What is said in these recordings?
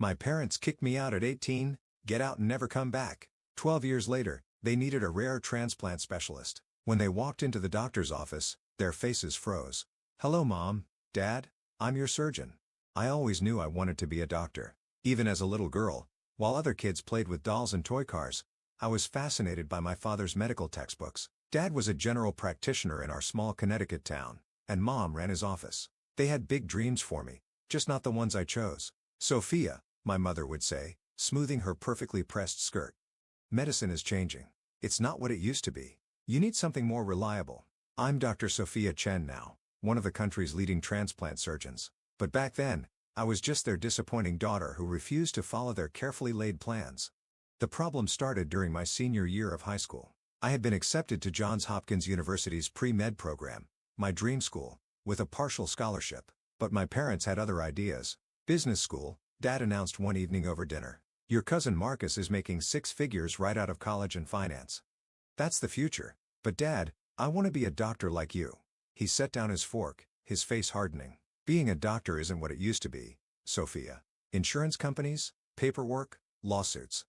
My parents kicked me out at 18, get out and never come back. 12 years later, they needed a rare transplant specialist. When they walked into the doctor's office, their faces froze. "Hello Mom, Dad, I'm your surgeon." I always knew I wanted to be a doctor. Even as a little girl, while other kids played with dolls and toy cars, I was fascinated by my father's medical textbooks. Dad was a general practitioner in our small Connecticut town, and Mom ran his office. They had big dreams for me, just not the ones I chose. "Sophia," my mother would say, smoothing her perfectly pressed skirt. "Medicine is changing. It's not what it used to be. You need something more reliable. I'm Dr. Sophia Chen now, one of the country's leading transplant surgeons. But back then, I was just their disappointing daughter who refused to follow their carefully laid plans." The problem started during my senior year of high school. I had been accepted to Johns Hopkins University's pre-med program, my dream school, with a partial scholarship. But my parents had other ideas. "Business school," Dad announced one evening over dinner. "Your cousin Marcus is making six figures right out of college in finance. That's the future." "But Dad, I want to be a doctor like you." He set down his fork, his face hardening. "Being a doctor isn't what it used to be, Sophia. Insurance companies, paperwork, lawsuits.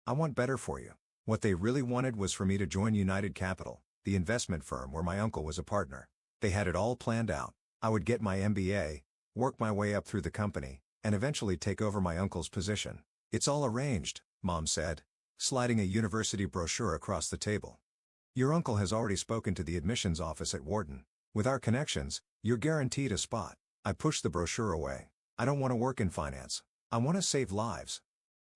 I want better for you." What they really wanted was for me to join United Capital, the investment firm where my uncle was a partner. They had it all planned out. I would get my MBA, work my way up through the company, and eventually take over my uncle's position. "It's all arranged," Mom said, sliding a university brochure across the table. "Your uncle has already spoken to the admissions office at Wharton. With our connections, you're guaranteed a spot." I pushed the brochure away. "I don't want to work in finance. I want to save lives."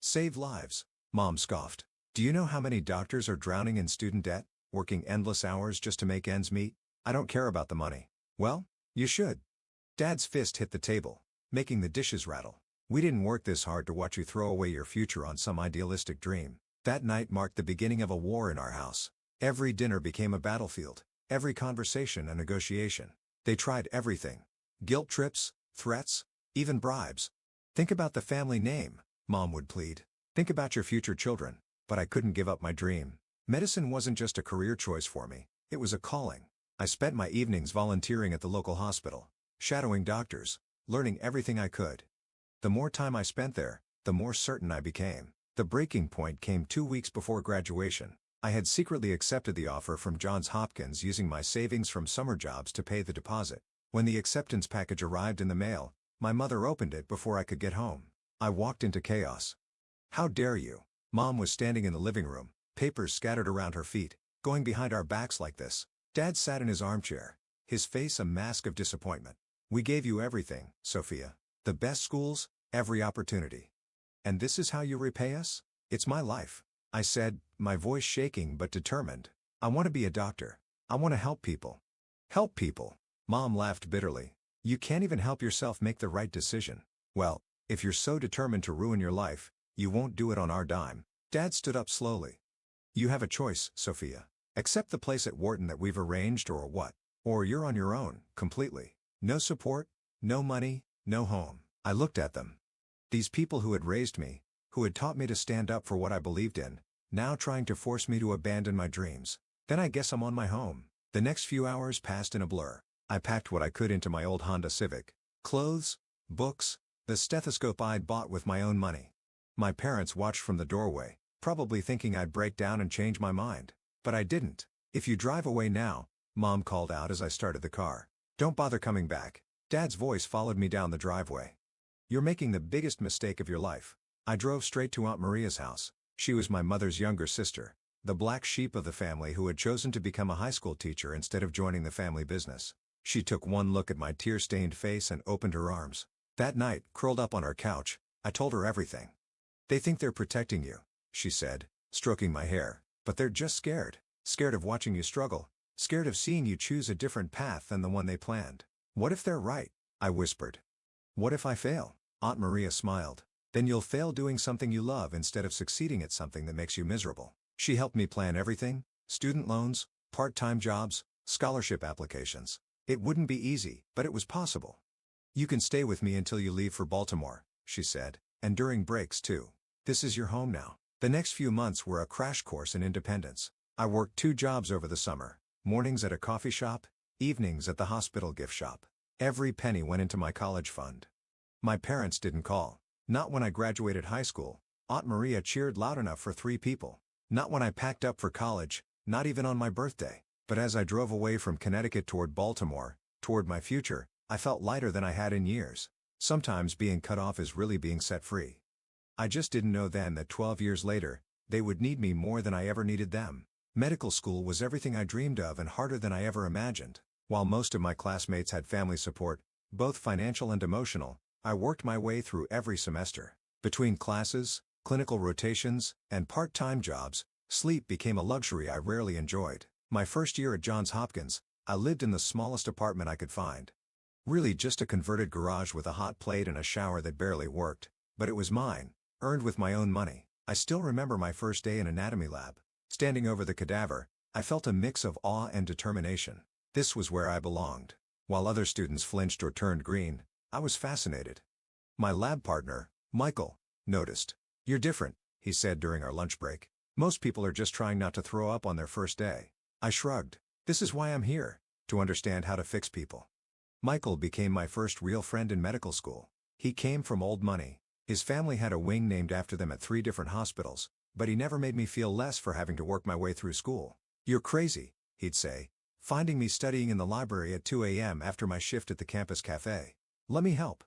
"Save lives?" Mom scoffed. "Do you know how many doctors are drowning in student debt, working endless hours just to make ends meet? I don't care about the money." "Well, you should." Dad's fist hit the table, making the dishes rattle. "We didn't work this hard to watch you throw away your future on some idealistic dream." That night marked the beginning of a war in our house. Every dinner became a battlefield, every conversation a negotiation. They tried everything. Guilt trips, threats, even bribes. "Think about the family name," Mom would plead. "Think about your future children." But I couldn't give up my dream. Medicine wasn't just a career choice for me, it was a calling. I spent my evenings volunteering at the local hospital, shadowing doctors, learning everything I could. The more time I spent there, the more certain I became. The breaking point came 2 weeks before graduation. I had secretly accepted the offer from Johns Hopkins using my savings from summer jobs to pay the deposit. When the acceptance package arrived in the mail, my mother opened it before I could get home. I walked into chaos. "How dare you?" Mom was standing in the living room, papers scattered around her feet. "Going behind our backs like this?" Dad sat in his armchair, his face a mask of disappointment. "We gave you everything, Sophia. The best schools, every opportunity. And this is how you repay us?" "It's my life," I said, my voice shaking but determined. "I want to be a doctor. I want to help people." "Help people?" Mom laughed bitterly. "You can't even help yourself make the right decision. Well, if you're so determined to ruin your life, you won't do it on our dime." Dad stood up slowly. "You have a choice, Sophia. Accept the place at Wharton that we've arranged or what? Or you're on your own, completely. No support, no money, no home." I looked at them. These people who had raised me, who had taught me to stand up for what I believed in, now trying to force me to abandon my dreams. Then I guess I'm on my home. The next few hours passed in a blur. I packed what I could into my old Honda Civic. Clothes, books, the stethoscope I'd bought with my own money. My parents watched from the doorway, probably thinking I'd break down and change my mind. But I didn't. "If you drive away now," Mom called out as I started the car, "don't bother coming back." Dad's voice followed me down the driveway. "You're making the biggest mistake of your life." I drove straight to Aunt Maria's house. She was my mother's younger sister, the black sheep of the family who had chosen to become a high school teacher instead of joining the family business. She took one look at my tear-stained face and opened her arms. That night, curled up on our couch, I told her everything. "They think they're protecting you," she said, stroking my hair, "but they're just scared. Scared of watching you struggle. Scared of seeing you choose a different path than the one they planned." "What if they're right?" I whispered. "What if I fail?" Aunt Maria smiled. "Then you'll fail doing something you love instead of succeeding at something that makes you miserable." She helped me plan everything: student loans, part-time jobs, scholarship applications. It wouldn't be easy, but it was possible. "You can stay with me until you leave for Baltimore," she said, "and during breaks too. This is your home now." The next few months were a crash course in independence. I worked 2 jobs over the summer, mornings at a coffee shop, evenings at the hospital gift shop. Every penny went into my college fund. My parents didn't call. Not when I graduated high school. Aunt Maria cheered loud enough for 3 people. Not when I packed up for college, not even on my birthday. But as I drove away from Connecticut toward Baltimore, toward my future, I felt lighter than I had in years. Sometimes being cut off is really being set free. I just didn't know then that 12 years later, they would need me more than I ever needed them. Medical school was everything I dreamed of and harder than I ever imagined. While most of my classmates had family support, both financial and emotional, I worked my way through every semester. Between classes, clinical rotations, and part-time jobs, sleep became a luxury I rarely enjoyed. My first year at Johns Hopkins, I lived in the smallest apartment I could find. Really just a converted garage with a hot plate and a shower that barely worked, but it was mine, earned with my own money. I still remember my first day in anatomy lab. Standing over the cadaver, I felt a mix of awe and determination. This was where I belonged. While other students flinched or turned green, I was fascinated. My lab partner, Michael, noticed. "You're different," he said during our lunch break. "Most people are just trying not to throw up on their first day." I shrugged. "This is why I'm here, to understand how to fix people." Michael became my first real friend in medical school. He came from old money. His family had a wing named after them at 3 different hospitals, but he never made me feel less for having to work my way through school. "You're crazy," he'd say, finding me studying in the library at 2 a.m. after my shift at the campus cafe. "Let me help.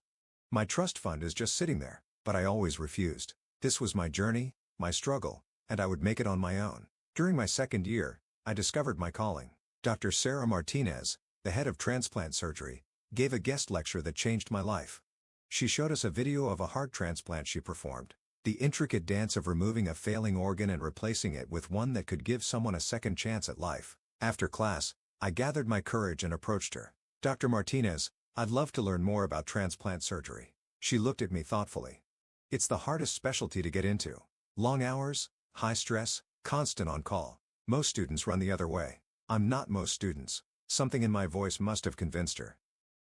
My trust fund is just sitting there," but I always refused. This was my journey, my struggle, and I would make it on my own. During my second year, I discovered my calling. Dr. Sarah Martinez, the head of transplant surgery, gave a guest lecture that changed my life. She showed us a video of a heart transplant she performed, the intricate dance of removing a failing organ and replacing it with one that could give someone a second chance at life. After class, I gathered my courage and approached her. "Dr. Martinez, I'd love to learn more about transplant surgery." She looked at me thoughtfully. "It's the hardest specialty to get into. Long hours, high stress, constant on call. Most students run the other way." "I'm not most students." Something in my voice must have convinced her.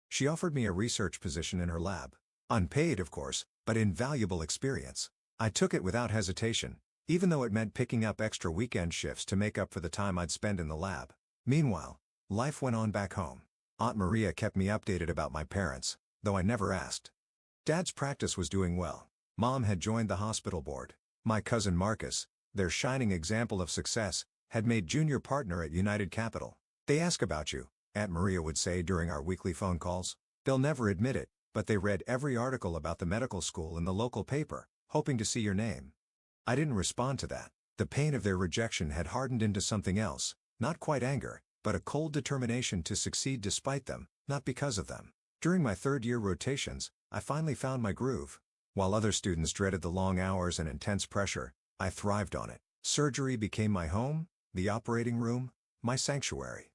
She offered me a research position in her lab. Unpaid, of course, but invaluable experience. I took it without hesitation, even though it meant picking up extra weekend shifts to make up for the time I'd spend in the lab. Meanwhile, life went on back home. Aunt Maria kept me updated about my parents, though I never asked. Dad's practice was doing well. Mom had joined the hospital board. My cousin Marcus, their shining example of success, had made junior partner at United Capital. "They ask about you," Aunt Maria would say during our weekly phone calls. "They'll never admit it, but they read every article about the medical school in the local paper, hoping to see your name." I didn't respond to that. The pain of their rejection had hardened into something else, not quite anger, but a cold determination to succeed despite them, not because of them. During my third-year rotations, I finally found my groove. While other students dreaded the long hours and intense pressure, I thrived on it. Surgery became my home, the operating room, my sanctuary.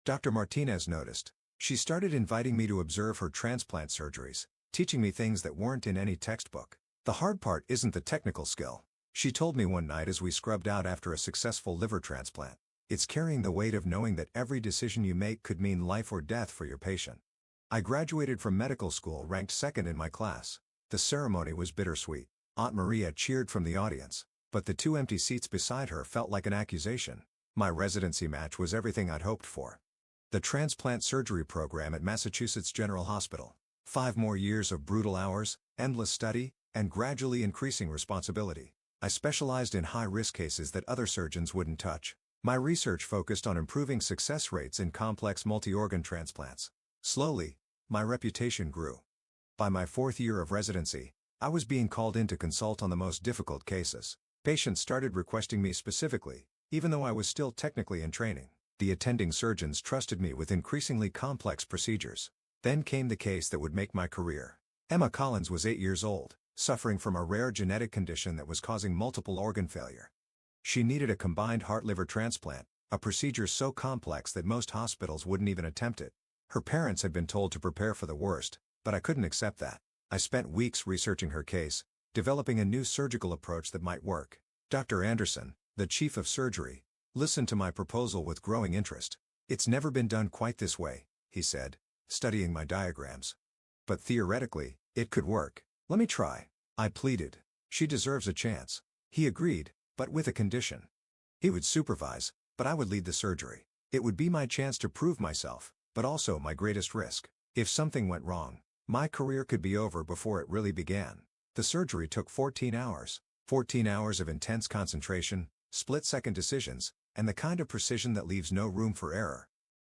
Dr. Martinez noticed. She started inviting me to observe her transplant surgeries, teaching me things that weren't in any textbook. "The hard part isn't the technical skill," she told me one night as we scrubbed out after a successful liver transplant. "It's carrying the weight of knowing that every decision you make could mean life or death for your patient." I graduated from medical school ranked second in my class. The ceremony was bittersweet. Aunt Maria cheered from the audience, but the 2 empty seats beside her felt like an accusation. My residency match was everything I'd hoped for. The transplant surgery program at Massachusetts General Hospital. 5 more years of brutal hours, endless study, and gradually increasing responsibility. I specialized in high-risk cases that other surgeons wouldn't touch. My research focused on improving success rates in complex multi-organ transplants. Slowly, my reputation grew. By my 4th year of residency, I was being called in to consult on the most difficult cases. Patients started requesting me specifically, even though I was still technically in training. The attending surgeons trusted me with increasingly complex procedures. Then came the case that would make my career. Emma Collins was 8 years old, suffering from a rare genetic condition that was causing multiple organ failure. She needed a combined heart-liver transplant, a procedure so complex that most hospitals wouldn't even attempt it. Her parents had been told to prepare for the worst, but I couldn't accept that. I spent weeks researching her case, developing a new surgical approach that might work. Dr. Anderson, the chief of surgery, listened to my proposal with growing interest. "It's never been done quite this way," he said, studying my diagrams. "But theoretically, it could work. Let me try." I pleaded. "She deserves a chance." He agreed, but with a condition. He would supervise, but I would lead the surgery. It would be my chance to prove myself, but also my greatest risk. If something went wrong, my career could be over before it really began. The surgery took 14 hours. 14 hours of intense concentration, split-second decisions, and the kind of precision that leaves no room for error.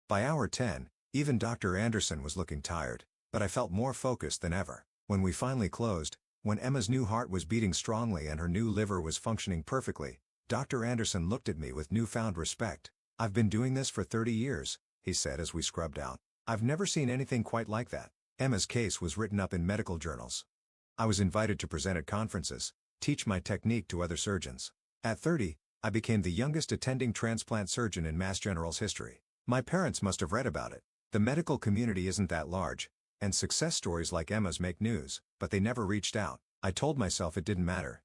By hour 10, even Dr. Anderson was looking tired, but I felt more focused than ever. When we finally closed, when Emma's new heart was beating strongly and her new liver was functioning perfectly, Dr. Anderson looked at me with newfound respect. "I've been doing this for 30 years, he said as we scrubbed out. "I've never seen anything quite like that." Emma's case was written up in medical journals. I was invited to present at conferences, teach my technique to other surgeons. At 30, I became the youngest attending transplant surgeon in Mass General's history. My parents must have read about it. The medical community isn't that large, and success stories like Emma's make news, but they never reached out. I told myself it didn't matter.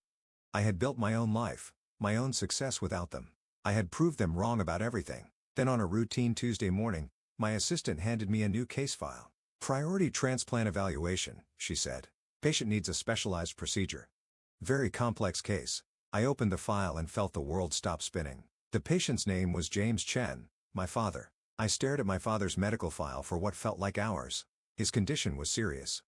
I had built my own life, my own success without them. I had proved them wrong about everything. Then on a routine Tuesday morning, my assistant handed me a new case file. "Priority transplant evaluation," she said. "Patient needs a specialized procedure." Very complex case. I opened the file and felt the world stop spinning. The patient's name was James Chen, my father. I stared at my father's medical file for what felt like hours. His condition was serious.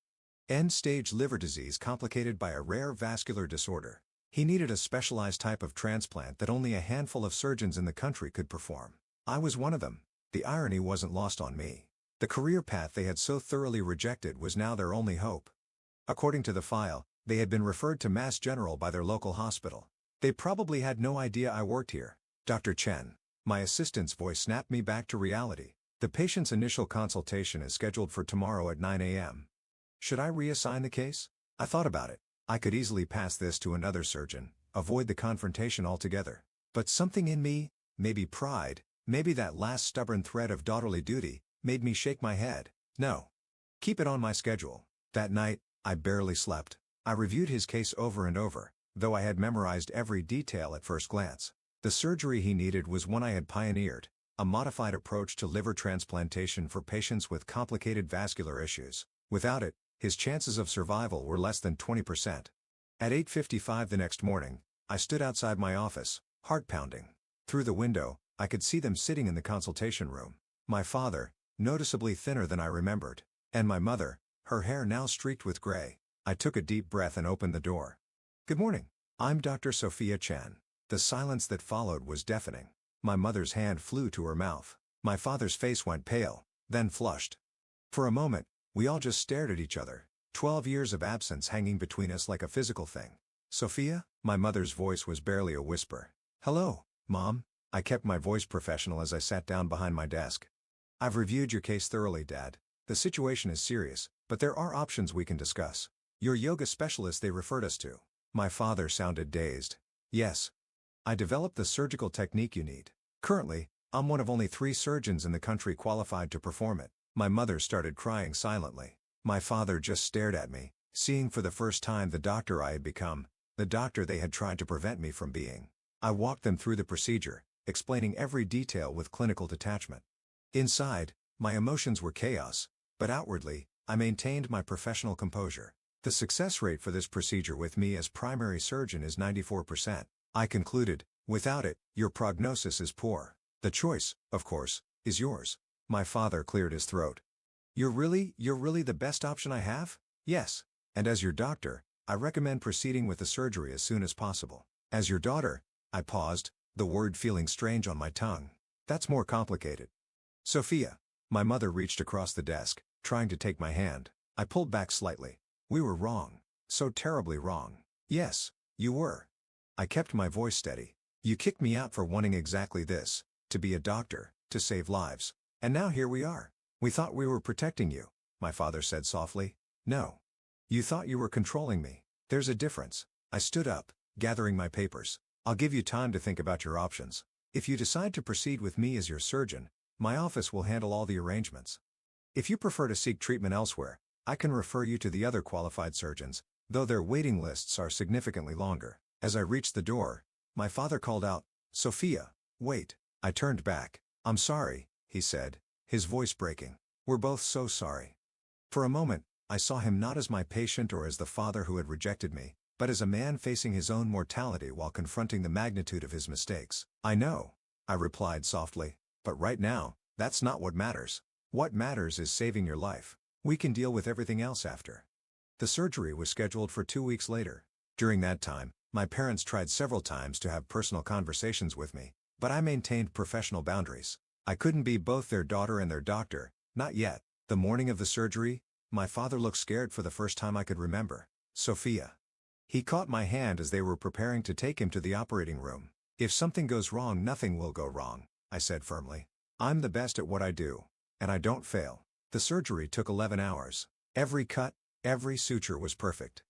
End-stage liver disease complicated by a rare vascular disorder. He needed a specialized type of transplant that only a handful of surgeons in the country could perform. I was one of them. The irony wasn't lost on me. The career path they had so thoroughly rejected was now their only hope. According to the file, they had been referred to Mass General by their local hospital. They probably had no idea I worked here. "Dr. Chen." My assistant's voice snapped me back to reality. "The patient's initial consultation is scheduled for tomorrow at 9 a.m. Should I reassign the case?" I thought about it. I could easily pass this to another surgeon, avoid the confrontation altogether. But something in me, maybe pride, maybe that last stubborn thread of daughterly duty, made me shake my head. "No. Keep it on my schedule." That night, I barely slept. I reviewed his case over and over, though I had memorized every detail at first glance. The surgery he needed was one I had pioneered, a modified approach to liver transplantation for patients with complicated vascular issues. Without it, his chances of survival were less than 20%. At 8:55 the next morning, I stood outside my office, heart pounding. Through the window, I could see them sitting in the consultation room. My father, noticeably thinner than I remembered, and my mother, her hair now streaked with gray. I took a deep breath and opened the door. "Good morning. I'm Dr. Sophia Chen." The silence that followed was deafening. My mother's hand flew to her mouth. My father's face went pale, then flushed. For a moment, we all just stared at each other, 12 years of absence hanging between us like a physical thing. "Sophia?" My mother's voice was barely a whisper. "Hello, Mom." I kept my voice professional as I sat down behind my desk. "I've reviewed your case thoroughly, Dad. The situation is serious, but there are options we can discuss. Your yoga specialist they referred us to." My father sounded dazed. "Yes. I developed the surgical technique you need. Currently, I'm one of only 3 surgeons in the country qualified to perform it." My mother started crying silently. My father just stared at me, seeing for the first time the doctor I had become, the doctor they had tried to prevent me from being. I walked them through the procedure, explaining every detail with clinical detachment. Inside, my emotions were chaos, but outwardly, I maintained my professional composure. "The success rate for this procedure with me as primary surgeon is 94%. I concluded. "Without it, your prognosis is poor. The choice, of course, is yours." My father cleared his throat. You're really the best option I have?" "Yes. And as your doctor, I recommend proceeding with the surgery as soon as possible." "As your daughter," I paused, the word feeling strange on my tongue. "That's more complicated." "Sophia." My mother reached across the desk, trying to take my hand. I pulled back slightly. "We were wrong. So terribly wrong." "Yes, you were." I kept my voice steady. "You kicked me out for wanting exactly this, to be a doctor, to save lives. And now here we are." "We thought we were protecting you," my father said softly. "No. You thought you were controlling me. There's a difference." I stood up, gathering my papers. "I'll give you time to think about your options. If you decide to proceed with me as your surgeon, my office will handle all the arrangements. If you prefer to seek treatment elsewhere, I can refer you to the other qualified surgeons, though their waiting lists are significantly longer." As I reached the door, my father called out, "Sophia, wait." I turned back. "I'm sorry," he said, his voice breaking. "We're both so sorry." For a moment, I saw him not as my patient or as the father who had rejected me, but as a man facing his own mortality while confronting the magnitude of his mistakes. "I know," I replied softly, "but right now, that's not what matters. What matters is saving your life. We can deal with everything else after." The surgery was scheduled for 2 weeks later. During that time, my parents tried several times to have personal conversations with me, but I maintained professional boundaries. I couldn't be both their daughter and their doctor, not yet. The morning of the surgery, my father looked scared for the first time I could remember. Sophia. He caught my hand as they were preparing to take him to the operating room. If something goes wrong, nothing will go wrong, I said firmly. I'm the best at what I do. And I don't fail. The surgery took 11 hours. Every cut, every suture was perfect.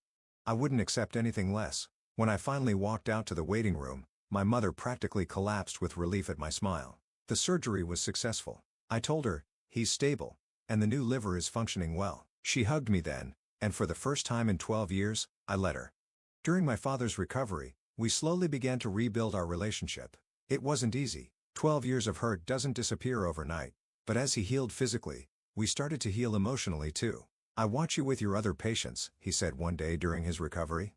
I wouldn't accept anything less. When I finally walked out to the waiting room, my mother practically collapsed with relief at my smile. The surgery was successful. I told her, he's stable, and the new liver is functioning well. She hugged me then, and for the first time in 12 years, I let her. During my father's recovery, we slowly began to rebuild our relationship. It wasn't easy. 12 years of hurt doesn't disappear overnight. But as he healed physically, we started to heal emotionally too. I watch you with your other patients, he said one day during his recovery.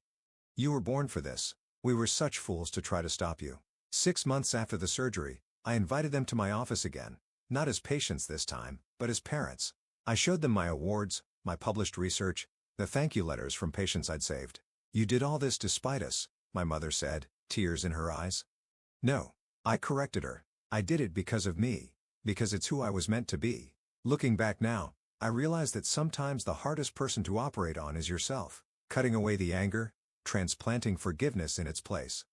You were born for this. We were such fools to try to stop you. 6 months after the surgery, I invited them to my office again. Not as patients this time, but as parents. I showed them my awards, my published research, the thank you letters from patients I'd saved. You did all this despite us, my mother said, tears in her eyes. No. I corrected her. I did it because of me. Because it's who I was meant to be. Looking back now, I realize that sometimes the hardest person to operate on is yourself. Cutting away the anger, transplanting forgiveness in its place.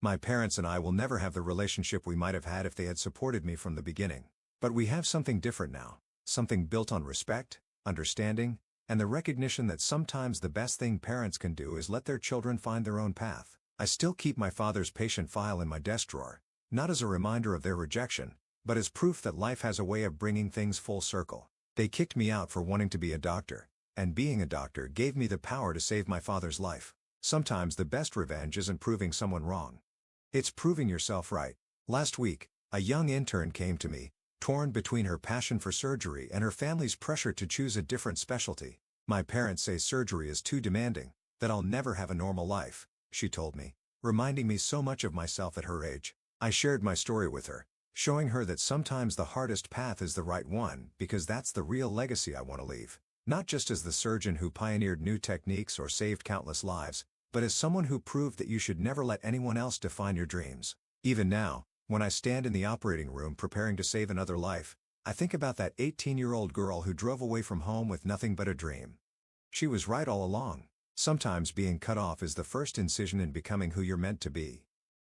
My parents and I will never have the relationship we might have had if they had supported me from the beginning. But we have something different now. Something built on respect, understanding, and the recognition that sometimes the best thing parents can do is let their children find their own path. I still keep my father's patient file in my desk drawer, not as a reminder of their rejection, but as proof that life has a way of bringing things full circle. They kicked me out for wanting to be a doctor, and being a doctor gave me the power to save my father's life. Sometimes the best revenge isn't proving someone wrong. It's proving yourself right. Last week, a young intern came to me, torn between her passion for surgery and her family's pressure to choose a different specialty. My parents say surgery is too demanding, that I'll never have a normal life, she told me, reminding me so much of myself at her age. I shared my story with her, showing her that sometimes the hardest path is the right one because that's the real legacy I want to leave. Not just as the surgeon who pioneered new techniques or saved countless lives, but as someone who proved that you should never let anyone else define your dreams. Even now, when I stand in the operating room preparing to save another life, I think about that 18-year-old girl who drove away from home with nothing but a dream. She was right all along. Sometimes being cut off is the first incision in becoming who you're meant to be.